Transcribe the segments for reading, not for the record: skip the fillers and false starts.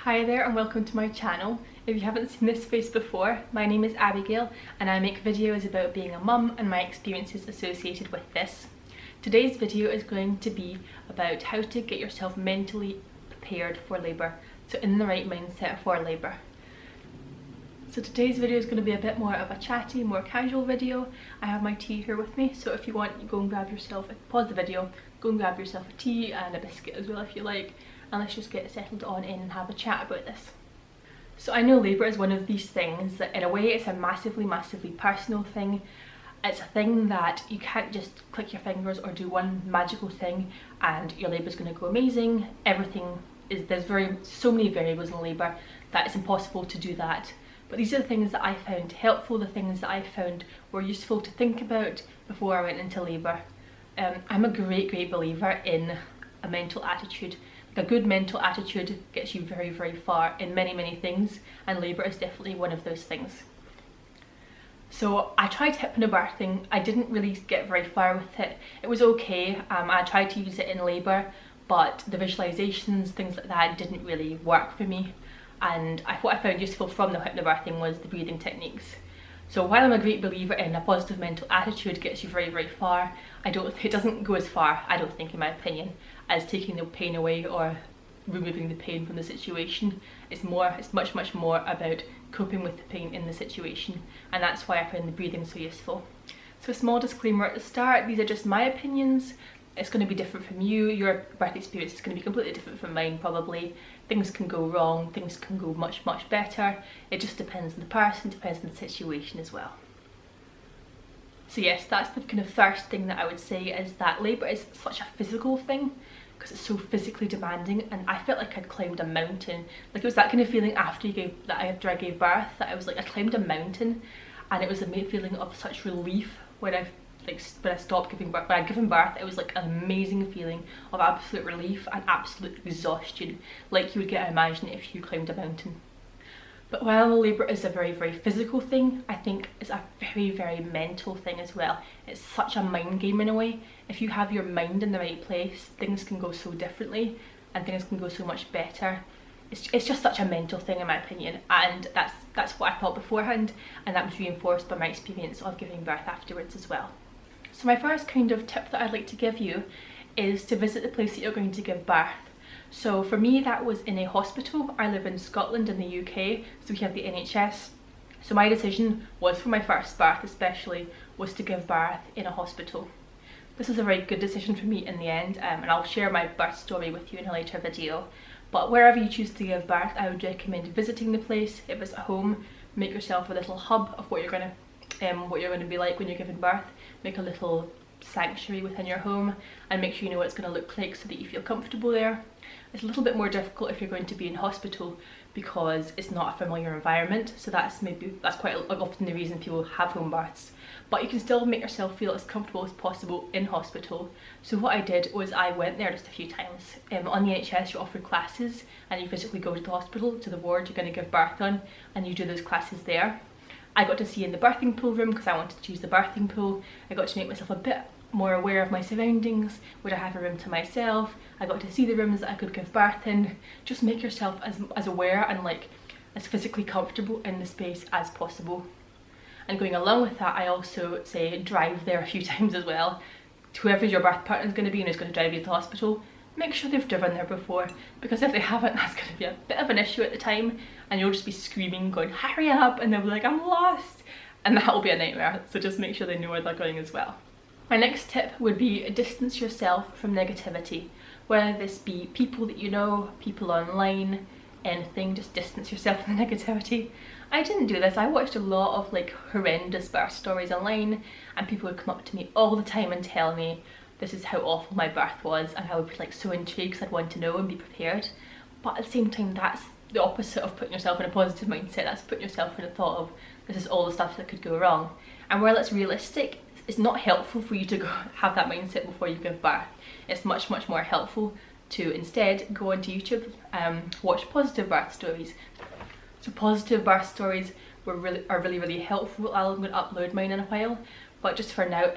Hi there and welcome to my channel. If you haven't seen this face before, my name is Abigail and I make videos about being a mum and my experiences associated with this. Today's video is going to be about how to get yourself mentally prepared for labour, so in the right mindset for labour. So today's video is going to be a bit more of a chatty, more casual video. I have my tea here with me, so if you want, you go and grab yourself, pause the video, go and grab yourself a tea and a biscuit as well if you like, and let's just get settled on in and have a chat about this. So I know labour is one of these things that in a way it's a massively personal thing. It's a thing that you can't just click your fingers or do one magical thing and your labour is going to go amazing. There's so many variables in labour that it's impossible to do that. But these are the things that I found helpful, the things that I found were useful to think about before I went into labour. I'm a great believer in a mental attitude. A good mental attitude gets you very far in many things, and labour is definitely one of those things. So I tried hypnobirthing. I didn't really get very far with it. It was okay. I tried to use it in labour, but the visualizations, things like that, didn't really work for me. And what I found useful from the hypnobirthing was the breathing techniques. So while I'm a great believer in a positive mental attitude gets you very far, it doesn't go as far, I don't think, in my opinion, as taking the pain away or removing the pain from the situation. It's much more about coping with the pain in the situation, and that's why I found the breathing so useful. So a small disclaimer at the start, these are just my opinions. It's going to be different from you. Your birth experience is going to be completely different from mine probably. Things can go wrong, things can go much better. It just depends on the person, depends on the situation as well. So yes, that's the kind of first thing that I would say, is that labour is such a physical thing because it's so physically demanding, and I felt like I'd climbed a mountain. Like it was that kind of feeling after I gave birth, that I was like, I climbed a mountain, and it was a feeling of such relief when I stopped giving birth. When I'd given birth, it was like an amazing feeling of absolute relief and absolute exhaustion, like you would get, I imagine, if you climbed a mountain. But while labour is a very physical thing, I think it's a very mental thing as well. It's such a mind game in a way. If you have your mind in the right place, things can go so differently and things can go so much better. It's just such a mental thing in my opinion, and that's what I thought beforehand, and that was reinforced by my experience of giving birth afterwards as well. So my first kind of tip that I'd like to give you is to visit the place that you're going to give birth. So for me, that was in a hospital. I live in Scotland in the UK, so we have the NHS. So my decision was, for my first birth especially, was to give birth in a hospital. This was a very good decision for me in the end, and I'll share my birth story with you in a later video. But wherever you choose to give birth, I would recommend visiting the place. If it's at home, make yourself a little hub of what you're going to be like when you're giving birth. Make a little sanctuary within your home and make sure you know what it's going to look like so that you feel comfortable there. It's a little bit more difficult if you're going to be in hospital because it's not a familiar environment, so that's quite often the reason people have home births. But you can still make yourself feel as comfortable as possible in hospital. So what I did was I went there just a few times. On the NHS you're offered classes and you physically go to the hospital, to the ward you're going to give birth on, and you do those classes there. I got to see in the birthing pool room because I wanted to use the birthing pool. I got to make myself a bit more aware of my surroundings. Would I have a room to myself? I got to see the rooms that I could give birth in. Just make yourself as aware and like as physically comfortable in the space as possible. And going along with that, I also say drive there a few times as well. Whoever your birth partner is going to be and who's going to drive you to the hospital, make sure they've driven there before, because if they haven't, that's going to be a bit of an issue at the time and you'll just be screaming going hurry up, and they'll be like, I'm lost, and that will be a nightmare. So just make sure they know where they're going as well. My next tip would be distance yourself from negativity, whether this be people that you know, people online, anything. Just distance yourself from the negativity. I didn't do this. I watched a lot of like horrendous birth stories online, and people would come up to me all the time and tell me this is how awful my birth was, and I would be like so intrigued because I'd want to know and be prepared. But at the same time, that's the opposite of putting yourself in a positive mindset. That's putting yourself in a thought of this is all the stuff that could go wrong. And while it's realistic, it's not helpful for you to go have that mindset before you give birth. It's much more helpful to instead go onto YouTube and watch positive birth stories. So positive birth stories are really helpful. I'm going to upload mine in a while, but just for now,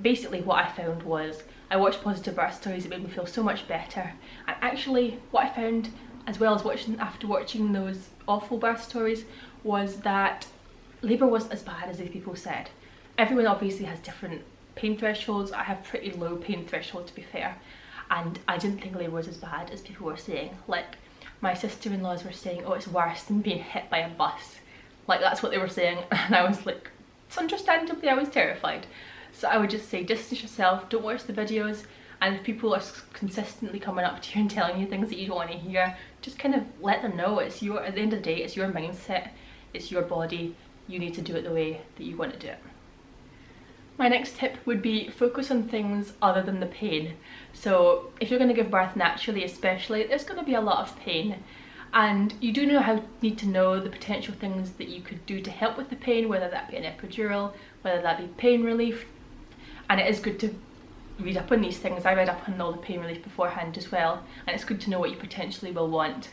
basically what I found was I watched positive birth stories. It made me feel so much better, and actually what I found as well as after watching those awful birth stories, was that labour wasn't as bad as these people said. Everyone obviously has different pain thresholds. I have pretty low pain threshold, to be fair, and I didn't think labour was as bad as people were saying. Like, my sister-in-laws were saying, oh, it's worse than being hit by a bus. Like, that's what they were saying, and I was like, it's understandably, I was terrified. So I would just say, distance yourself, don't watch the videos, and if people are consistently coming up to you and telling you things that you don't want to hear, just kind of let them know it's your, at the end of the day, it's your mindset, it's your body, you need to do it the way that you want to do it. My next tip would be focus on things other than the pain. So if you're going to give birth naturally especially, there's going to be a lot of pain, and you do need to know the potential things that you could do to help with the pain, whether that be an epidural, whether that be pain relief, and it is good to read up on these things. I read up on all the pain relief beforehand as well, and it's good to know what you potentially will want.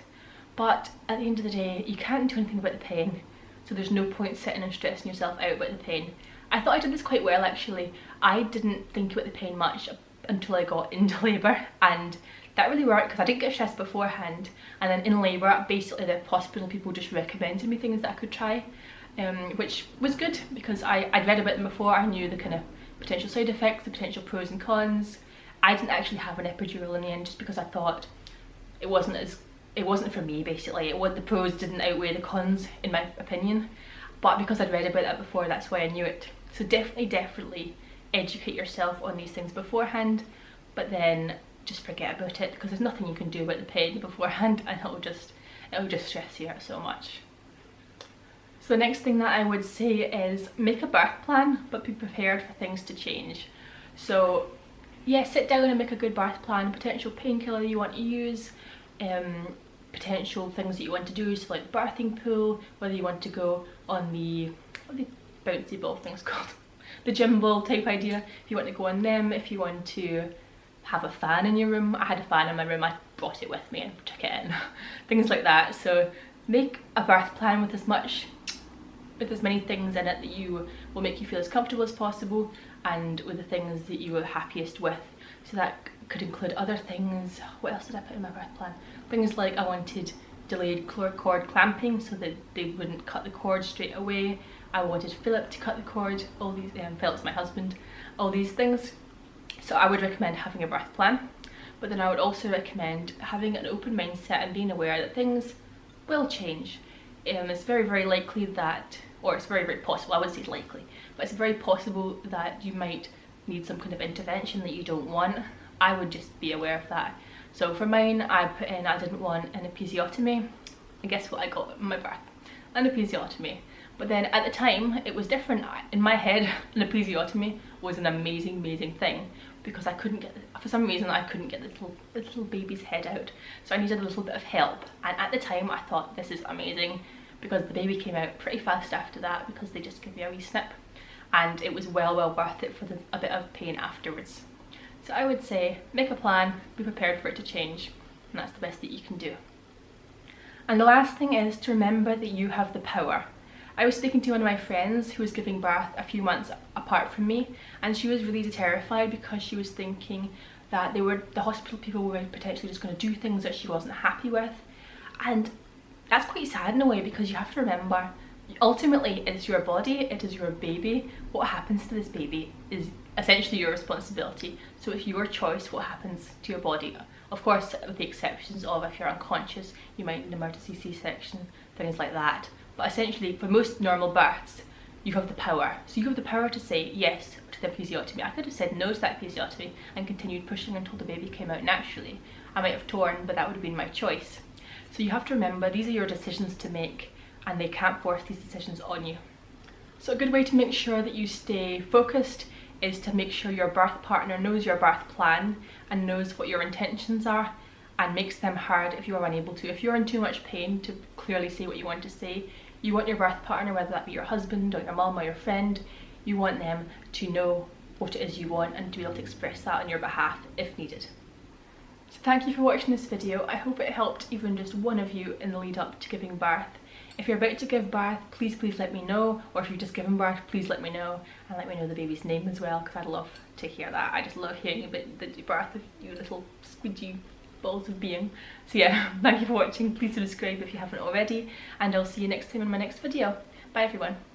But at the end of the day, you can't do anything about the pain, so there's no point sitting and stressing yourself out about the pain. I thought I did this quite well actually. I didn't think about the pain much until I got into labour, and that really worked because I didn't get stressed beforehand, and then in labour basically the hospital people just recommended me things that I could try, which was good because I'd read about them before. I knew the kind of potential side effects, the potential pros and cons. I didn't actually have an epidural in the end just because I thought it wasn't for me basically. The pros didn't outweigh the cons in my opinion, but because I'd read about that before, that's why I knew it. So definitely educate yourself on these things beforehand, but then just forget about it because there's nothing you can do about the pain beforehand, and it'll just stress you out so much. So the next thing that I would say is make a birth plan, but be prepared for things to change. So yeah, sit down and make a good birth plan, potential painkiller you want to use, potential things that you want to do, so like birthing pool, whether you want to go on the, what are the bouncy ball things called? The gym ball type idea, if you want to go on them, if you want to have a fan in your room. I had a fan in my room, I brought it with me and took it in. Things like that. So make a birth plan with as many things in it that you will make you feel as comfortable as possible, and with the things that you are happiest with. So that could include other things. What else did I put in my birth plan? Things like I wanted delayed cord clamping so that they wouldn't cut the cord straight away. I wanted Philip to cut the cord, all these, Philip's my husband, all these things. So I would recommend having a birth plan, but then I would also recommend having an open mindset and being aware that things will change. It's very likely that, or it's very possible, I wouldn't say likely, but it's very possible that you might need some kind of intervention that you don't want. I would just be aware of that. So for mine, I put in I didn't want an episiotomy, and guess what I got in my birth? An episiotomy. But then at the time it was different. In my head, an episiotomy was an amazing thing because I couldn't get, for some reason I couldn't get the little baby's head out, so I needed a little bit of help. And at the time I thought, this is amazing, because the baby came out pretty fast after that because they just give you a wee snip, and it was well worth it for a bit of pain afterwards. So I would say make a plan, be prepared for it to change, and that's the best that you can do. And the last thing is to remember that you have the power. I was speaking to one of my friends who was giving birth a few months apart from me, and she was really terrified because she was thinking that the hospital people were potentially just going to do things that she wasn't happy with. And that's quite sad in a way, because you have to remember, ultimately it's your body, it is your baby. What happens to this baby is essentially your responsibility. So it's your choice what happens to your body. Of course, with the exceptions of if you're unconscious, you might need an emergency C-section, things like that. But essentially, for most normal births, you have the power. So you have the power to say yes to the episiotomy. I could have said no to that episiotomy and continued pushing until the baby came out naturally. I might have torn, but that would have been my choice. So you have to remember, these are your decisions to make, and they can't force these decisions on you. So a good way to make sure that you stay focused is to make sure your birth partner knows your birth plan and knows what your intentions are, and makes them heard if you are unable to. If you're in too much pain to clearly say what you want to say, you want your birth partner, whether that be your husband or your mum or your friend, you want them to know what it is you want and to be able to express that on your behalf if needed. So thank you for watching this video. I hope it helped even just one of you in the lead up to giving birth. If you're about to give birth, please let me know, or if you've just given birth, please let me know, and let me know the baby's name as well, because I'd love to hear that. I just love hearing about the birth of you little squidgy balls of being. So yeah, thank you for watching. Please subscribe if you haven't already, and I'll see you next time in my next video. Bye everyone.